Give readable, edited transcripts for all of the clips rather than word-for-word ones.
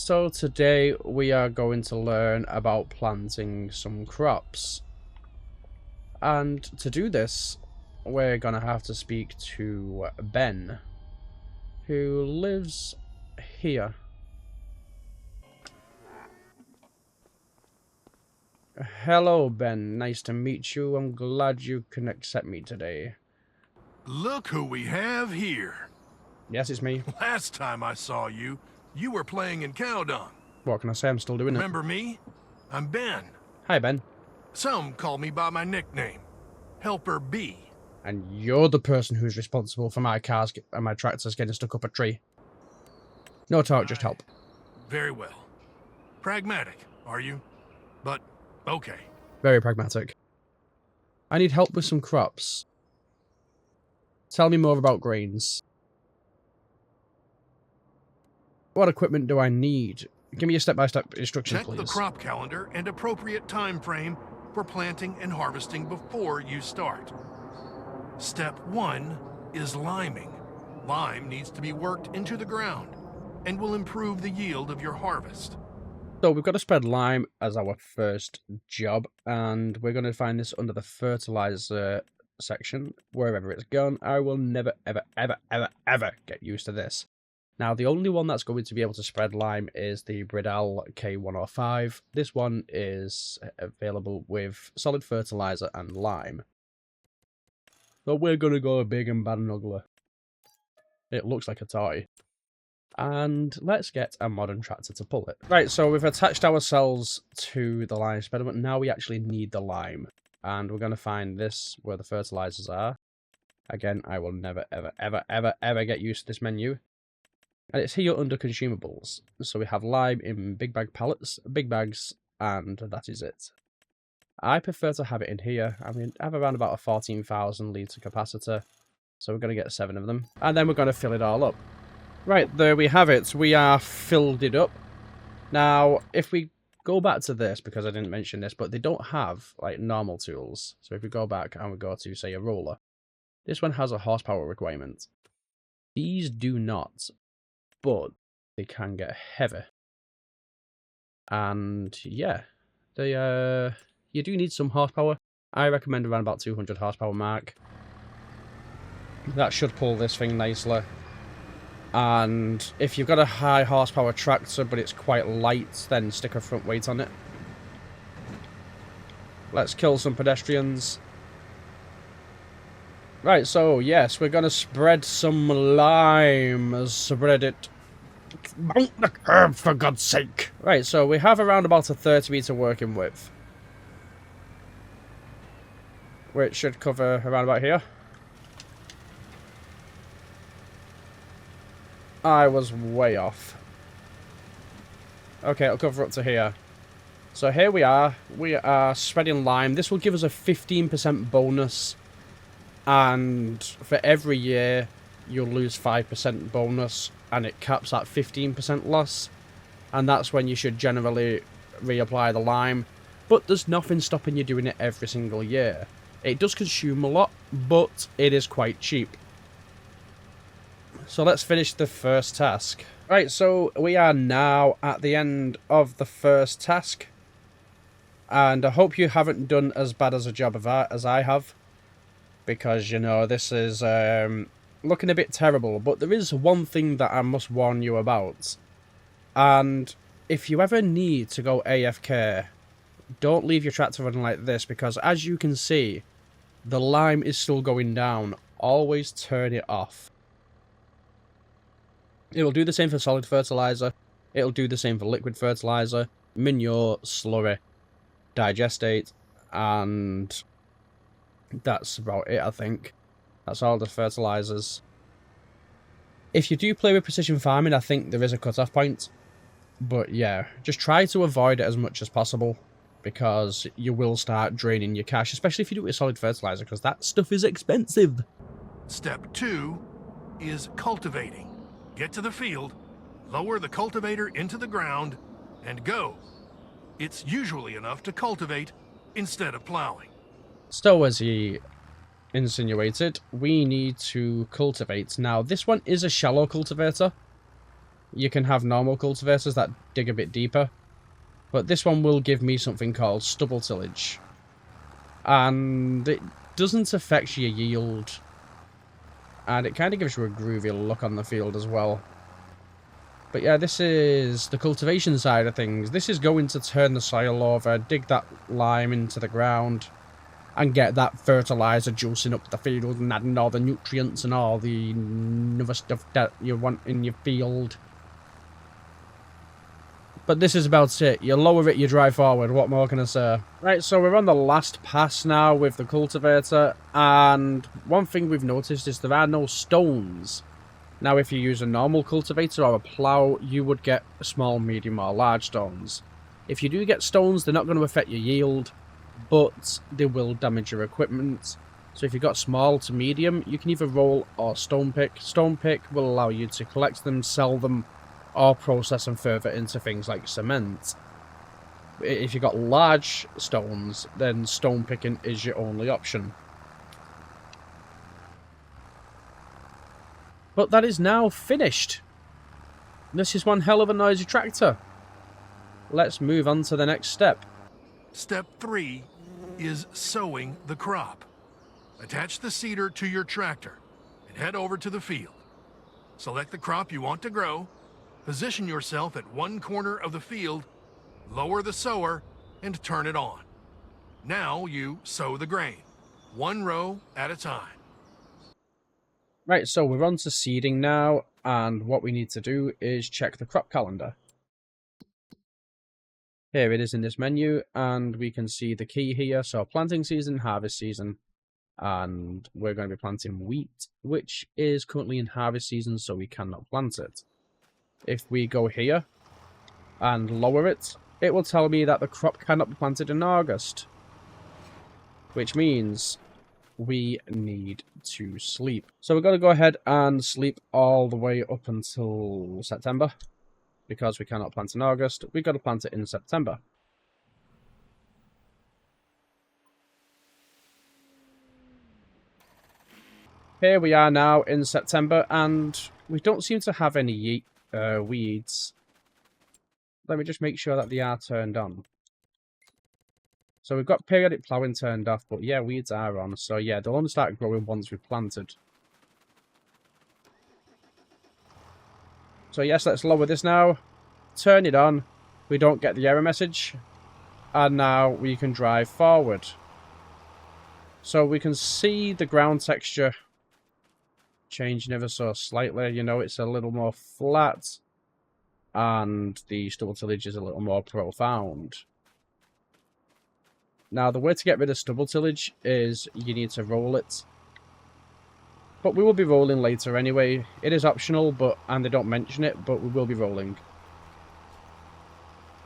So today we are going to learn about planting some crops. And to do this, we're going to have to speak to Ben, who lives here. Hello, Ben. Nice to meet you. I'm glad you can accept me today. Look who we have here. Yes, it's me. Last time I saw you, you were playing in cow dung. What can I say? I'm still doing it. Remember me? I'm Ben. Hi, Ben. Some call me by my nickname, Helper B. And you're the person who's responsible for my cars and my tractors getting stuck up a tree. No talk, just help. Very well. Pragmatic, are you? But, okay. Very pragmatic. I need help with some crops. Tell me more about grains. What equipment do I need? Give me a step-by-step instruction, Check please. the crop calendar and appropriate time frame for planting and harvesting before you start. Step 1 is liming. Lime needs to be worked into the ground and will improve the yield of your harvest. So we've got to spread lime as our first job, and we're going to find this under the fertilizer section, wherever it's gone. I will never, ever, ever, ever, ever get used to this. Now, the only one that's going to be able to spread lime is the Bridal K105. This one is available with solid fertilizer and lime. So we're going to go big and bad and ugly. It looks like a toy. And let's get a modern tractor to pull it. Right, so we've attached ourselves to the lime spreader, but now we actually need the lime. And we're going to find this where the fertilizers are. Again, I will never, ever, ever, ever, ever get used to this menu. And it's here under consumables. So we have lime in big bag pallets, big bags, and that is it. I prefer to have it in here. I mean, I have around about a 14,000 litre capacitor. So we're going to get 7 of them. And then we're going to fill it all up. Right, there we have it. We are filled it up. Now, if we go back to this, because I didn't mention this, but they don't have, like, normal tools. So if we go back and we go to, say, a roller, this one has a horsepower requirement. These do not, but they can get heavy. And, yeah, they, you do need some horsepower. I recommend around about 200 horsepower mark. That should pull this thing nicely. And if you've got a high horsepower tractor, but it's quite light, then stick a front weight on it. Let's kill some pedestrians. Right, so yes, we're going to spread some lime. Spread it. Mount the curb, for God's sake. Right, so we have around about a 30 meter working width, which should cover around about here. I was way off. Okay, it'll cover up to here. So here we are. We are spreading lime. This will give us a 15% bonus. And for every year, you'll lose 5% bonus. And it caps at 15% loss. And that's when you should generally reapply the lime. But there's nothing stopping you doing it every single year. It does consume a lot, but it is quite cheap. So let's finish the first task. Right, so we are now at the end of the first task. And I hope you haven't done as bad as a job as I have. Because, you know, this is looking a bit terrible. But there is one thing that I must warn you about. And if you ever need to go AFK, don't leave your tractor running like this. Because as you can see, the lime is still going down. Always turn it off. It'll do the same for solid fertilizer. It'll do the same for liquid fertilizer, manure, slurry, digestate, and that's about it, I think. That's all the fertilizers. If you do play with precision farming, I think there is a cutoff point. But yeah, just try to avoid it as much as possible, because you will start draining your cash, especially if you do it with solid fertilizer, because that stuff is expensive. Step 2 is cultivating. Get to the field, lower the cultivator into the ground, and go. It's usually enough to cultivate instead of plowing. So as he insinuated, we need to cultivate. Now, this one is a shallow cultivator, You can have normal cultivators that dig a bit deeper, but this one will give me something called stubble tillage. And it doesn't affect your yield. And it kind of gives you a groovy look on the field as well. But yeah, this is the cultivation side of things. This is going to turn the soil over, dig that lime into the ground, and get that fertilizer juicing up the field and adding all the nutrients and all the other stuff that you want in your field. But this is about it. You lower it, you drive forward. What more can I say? Right, so we're on the last pass now with the cultivator, and one thing we've noticed is there are no stones. Now, if you use a normal cultivator or a plough, you would get small, medium, or large stones. If you do get stones, they're not going to affect your yield, but they will damage your equipment. So if you've got small to medium, you can either roll or stone pick. Stone pick will allow you to collect them, sell them, or process them further into things like cement. If you've got large stones, then stone picking is your only option. But that is now finished. This is one hell of a noisy tractor. Let's move on to the next step. Step 3 is sowing the crop. Attach the seeder to your tractor and head over to the field. Select the crop you want to grow. Position yourself at one corner of the field, lower the sower, and turn it on. Now you sow the grain, one row at a time. Right, so we're on to seeding now, and what we need to do is check the crop calendar. Here it is in this menu, and we can see the key here, so planting season, harvest season, and we're going to be planting wheat, which is currently in harvest season, so we cannot plant it. If we go here and lower it, it will tell me that the crop cannot be planted in August, which means we need to sleep. So we're going to go ahead and sleep all the way up until September, because we cannot plant in August. We've got to plant it in September. Here we are now in September, and we don't seem to have any weeds. Let me just make sure that they are turned on. So we've got periodic ploughing turned off, but yeah, weeds are on. So yeah, they'll only start growing once we've planted. So yes, let's lower this now. Turn it on. We don't get the error message. And now we can drive forward. So we can see the ground texture changing ever so slightly. You know, it's a little more flat. And the stubble tillage is a little more profound. Now, the way to get rid of stubble tillage is you need to roll it. But we will be rolling later anyway. It is optional, and they don't mention it, but we will be rolling.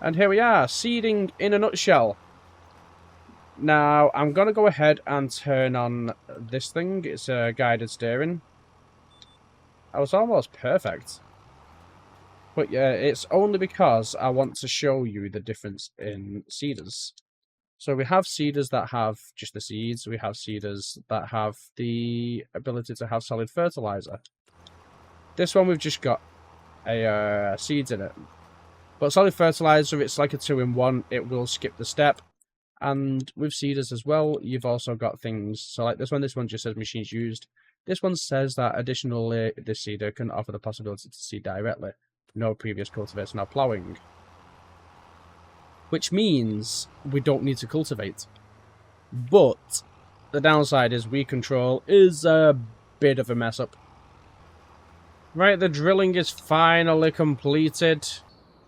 And here we are, seeding in a nutshell. Now, I'm going to go ahead and turn on this thing. It's a guided steering. I was almost perfect. But yeah, it's only because I want to show you the difference in seeders. So we have seeders that have just the seeds. We have seeders that have the ability to have solid fertilizer. This one we've just got seeds in it. But solid fertilizer, it's like a 2-in-1. It will skip the step. And with seeders as well, you've also got things. So like this one just says machines used. This one says that additionally, this seeder can offer the possibility to seed directly. No previous cultivation or ploughing. Which means we don't need to cultivate. But the downside is weed control is a bit of a mess up. Right, the drilling is finally completed.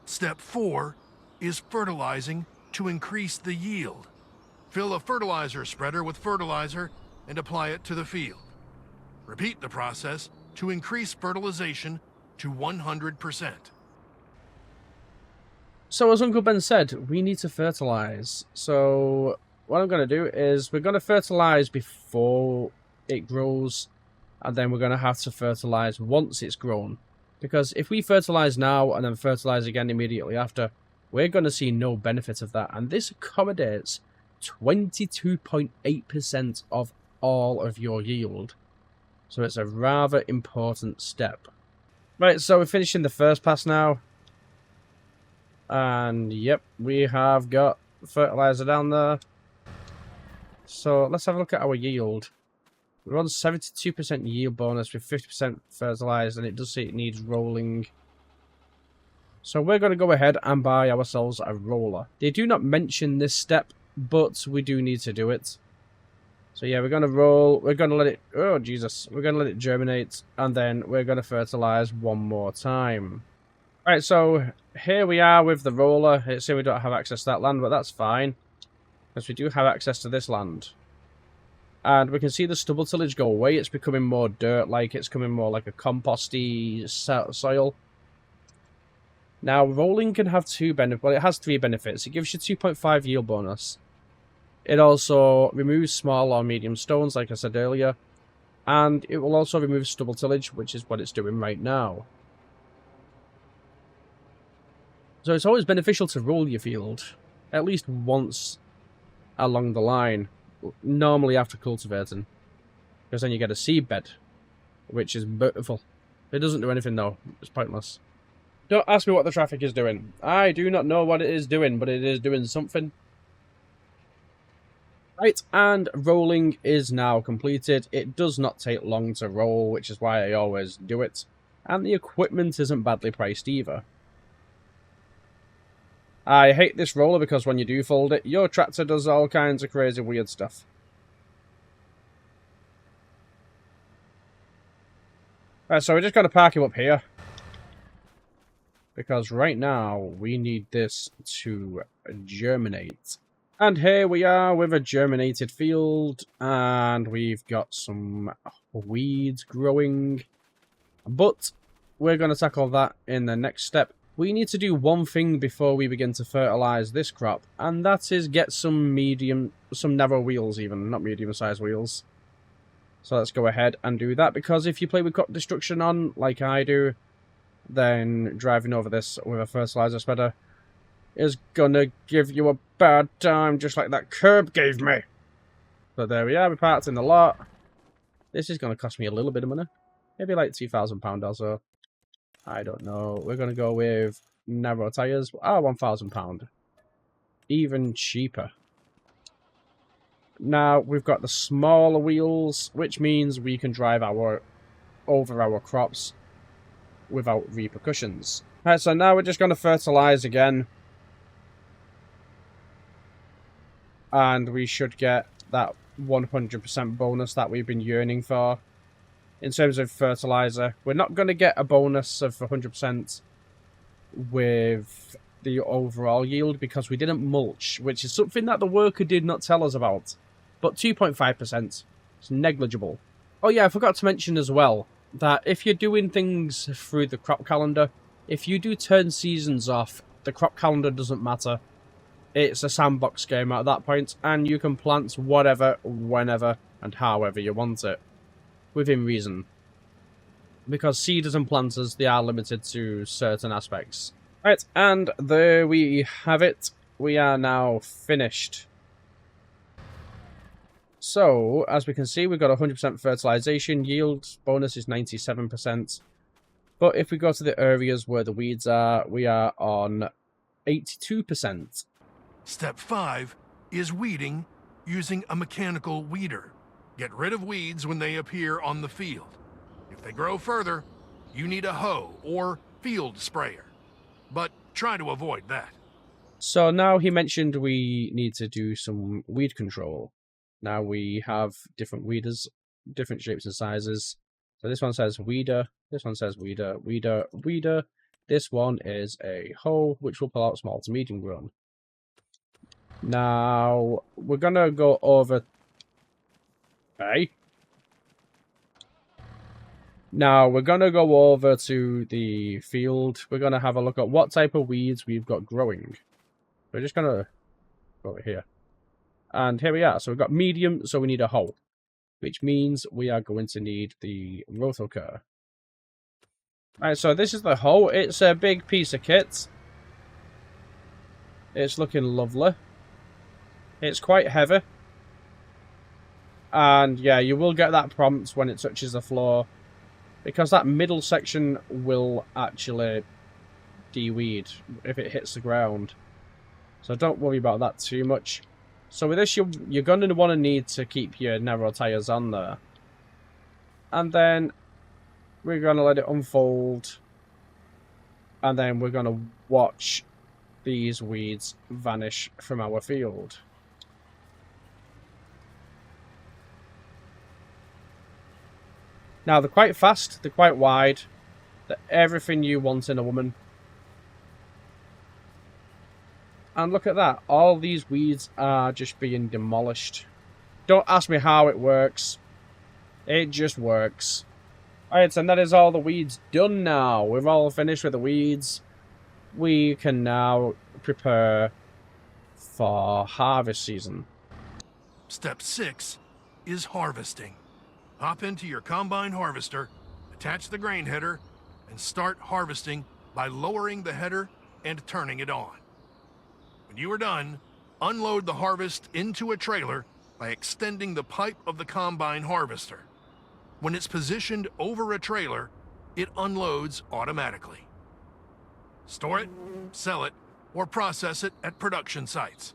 Step 4 is fertilizing to increase the yield. Fill a fertilizer spreader with fertilizer and apply it to the field. Repeat the process to increase fertilization to 100%. So as Uncle Ben said, we need to fertilize. So what I'm going to do is we're going to fertilize before it grows, and then we're going to have to fertilize once it's grown. Because if we fertilize now and then fertilize again immediately after, we're going to see no benefit of that. And this accommodates 22.8% of all of your yield. So it's a rather important step. Right, so we're finishing the first pass now. And yep, we have got fertilizer down there. So let's have a look at our yield. We're on 72% yield bonus with 50% fertilized, and it does say it needs rolling. So we're going to go ahead and buy ourselves a roller. They do not mention this step, but we do need to do it. So yeah, we're going to roll. We're going to let it... Oh, Jesus. We're going to let it germinate, and then we're going to fertilize one more time. Right, so here we are with the roller. It's saying we don't have access to that land, but that's fine, because we do have access to this land. And we can see the stubble tillage go away. It's becoming more dirt-like. It's becoming more like a composty soil. Now, rolling can have two benefits. Well, it has three benefits. It gives you 2.5 yield bonus. It also removes small or medium stones, like I said earlier. And it will also remove stubble tillage, which is what it's doing right now. So it's always beneficial to roll your field, at least once along the line, normally after cultivating, because then you get a seed bed, which is beautiful. It doesn't do anything though, it's pointless. Don't ask me what the traffic is doing. I do not know what it is doing, but it is doing something. Right, and rolling is now completed. It does not take long to roll, which is why I always do it. And the equipment isn't badly priced either. I hate this roller because when you do fold it, your tractor does all kinds of crazy weird stuff. Right, so we're just going to park him up here. Because right now, we need this to germinate. And here we are with a germinated field. And we've got some weeds growing. But we're going to tackle that in the next step. We need to do one thing before we begin to fertilize this crop, and that is get some narrow wheels even, not medium-sized wheels. So let's go ahead and do that, because if you play with crop destruction on, like I do, then driving over this with a fertilizer spreader is gonna give you a bad time, just like that curb gave me. So there we are, we parked in the lot. This is gonna cost me a little bit of money, maybe like £2,000 or so. I don't know. We're going to go with narrow tyres. £1,000. Even cheaper. Now, we've got the smaller wheels, which means we can drive over our crops without repercussions. Alright, so now we're just going to fertilise again. And we should get that 100% bonus that we've been yearning for. In terms of fertilizer, we're not going to get a bonus of 100% with the overall yield because we didn't mulch, which is something that the worker did not tell us about. But 2.5%, it's negligible. Oh yeah, I forgot to mention as well that if you're doing things through the crop calendar, if you do turn seasons off, the crop calendar doesn't matter. It's a sandbox game at that point, and you can plant whatever, whenever, and however you want it. Within reason. Because seeders and planters, they are limited to certain aspects. Right, and there we have it. We are now finished. So, as we can see, we've got 100% fertilization. Yield bonus is 97%. But if we go to the areas where the weeds are, we are on 82%. Step 5 is weeding using a mechanical weeder. Get rid of weeds when they appear on the field. If they grow further, you need a hoe or field sprayer. But try to avoid that. So now he mentioned we need to do some weed control. Now we have different weeders, different shapes and sizes. So this one says weeder, this one says weeder, weeder, weeder. This one is a hoe, which will pull out small to medium grown. Now, we're going to go over... Hey. Now, we're going to go over to the field. We're going to have a look at what type of weeds we've got growing. We're just going to go over here. And here we are. So we've got medium, so we need a hoe. Which means we are going to need the rotoker. Alright, so this is the hoe. It's a big piece of kit. It's looking lovely. It's quite heavy. And yeah, you will get that prompt when it touches the floor. because that middle section will actually de-weed if it hits the ground. So don't worry about that too much. So with this, you're going to want to need to keep your narrow tires on there. And then we're going to let it unfold. And then we're going to watch these weeds vanish from our field. Now, they're quite fast, they're quite wide, they're everything you want in a woman. And look at that, all these weeds are just being demolished. Don't ask me how it works. It just works. Alright, and that is all the weeds done now. We've all finished with the weeds. We can now prepare for harvest season. Step 6 is harvesting. Hop into your combine harvester, attach the grain header, and start harvesting by lowering the header and turning it on. When you are done, unload the harvest into a trailer by extending the pipe of the combine harvester. When it's positioned over a trailer, it unloads automatically. Store it, sell it, or process it at production sites.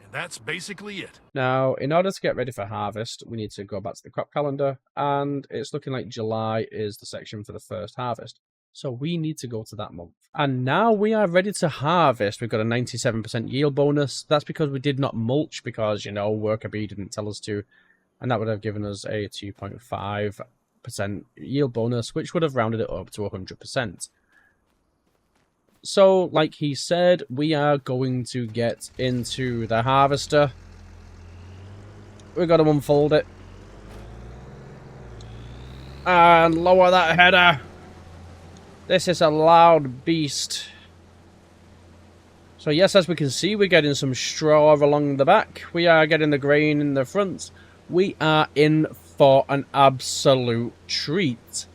And that's basically it. Now, in order to get ready for harvest, we need to go back to the crop calendar, and it's looking like July is the section for the first harvest. So we need to go to that month. And now we are ready to harvest. We've got a 97% yield bonus. That's because we did not mulch because, you know, worker bee didn't tell us to. And that would have given us a 2.5% yield bonus, which would have rounded it up to 100%. So, like he said, we are going to get into the harvester. We've got to unfold it. And lower that header. This is a loud beast. So yes, as we can see, we're getting some straw along the back. We are getting the grain in the front. We are in for an absolute treat.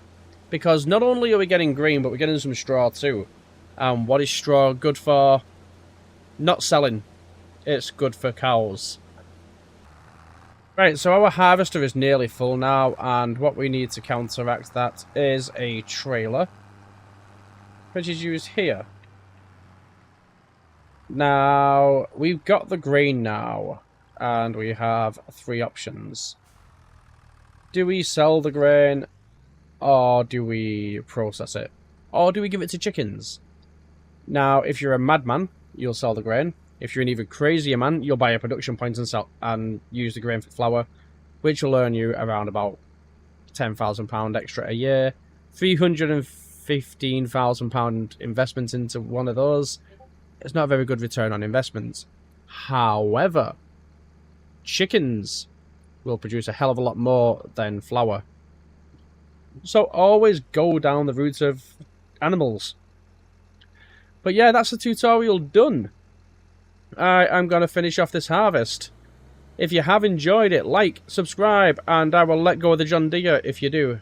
Because not only are we getting grain, but we're getting some straw too. What is straw good for? Not selling. It's good for cows. Right, so our harvester is nearly full now, and what we need to counteract that is a trailer, which is used here. Now, we've got the grain now, and we have 3 options. Do we sell the grain, or do we process it? Or do we give it to chickens? Now, if you're a madman, you'll sell the grain. If you're an even crazier man, you'll buy a production point and sell and use the grain for flour, which will earn you around about £10,000 extra a year. £315,000 investment into one of those. It's not a very good return on investment. However, chickens will produce a hell of a lot more than flour. So always go down the route of animals. But yeah, that's the tutorial done. I'm going to finish off this harvest. If you have enjoyed it, like, subscribe, and I will let go of the John Deere if you do.